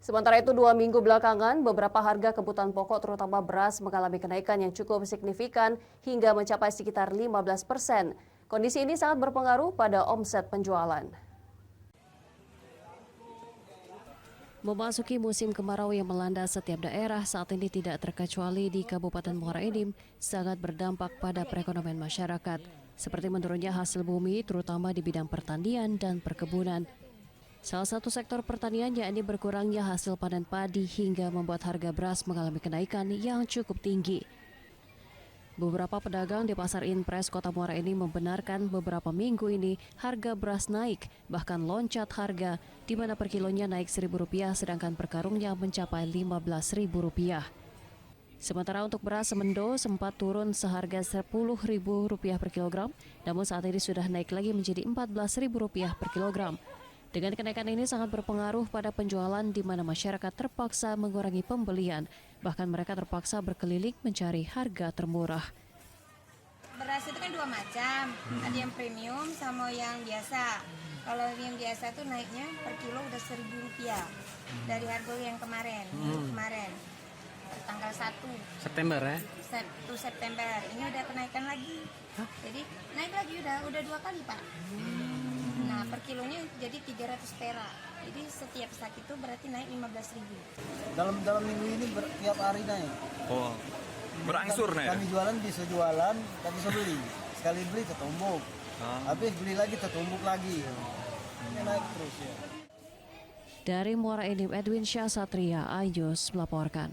Sementara itu, 2 minggu belakangan, beberapa harga kebutuhan pokok terutama beras mengalami kenaikan yang cukup signifikan hingga mencapai sekitar 15%. Kondisi ini sangat berpengaruh pada omset penjualan. Memasuki musim kemarau yang melanda setiap daerah saat ini tidak terkecuali di Kabupaten Muara Enim sangat berdampak pada perekonomian masyarakat, seperti menurunnya hasil bumi terutama di bidang pertanian dan perkebunan. Salah satu sektor pertanian yakni berkurangnya hasil panen padi hingga membuat harga beras mengalami kenaikan yang cukup tinggi. Beberapa pedagang di Pasar Inpres Kota Muara Enim membenarkan beberapa minggu ini harga beras naik, bahkan loncat harga, di mana per kilonya naik Rp1.000 sedangkan per karungnya mencapai Rp15.000. Sementara untuk beras semendo sempat turun seharga Rp10.000 per kilogram, namun saat ini sudah naik lagi menjadi Rp14.000 per kilogram. Dengan kenaikan ini sangat berpengaruh pada penjualan di mana masyarakat terpaksa mengurangi pembelian, bahkan mereka terpaksa berkeliling mencari harga termurah. Beras itu kan dua macam, ada yang premium sama yang biasa. Kalau yang biasa tuh naiknya per kilo udah Rp1.000 dari harga yang kemarin, tanggal 1 September ya? 1 September. Ini udah kenaikan lagi. Jadi naik lagi udah 2 kali, Pak. Nah, per kilonya jadi 300 perak. Jadi setiap sak itu berarti naik 15.000. Dalam minggu ini tiap hari naik. Oh, berangsur naik? Kami jualan bisa jualan, tak bisa beli. Sekali beli tertumbuk. Habis beli lagi tertumbuk lagi. Ini naik terus ya. Dari Muara Enim, Edwin Syah Satria, Ayus melaporkan.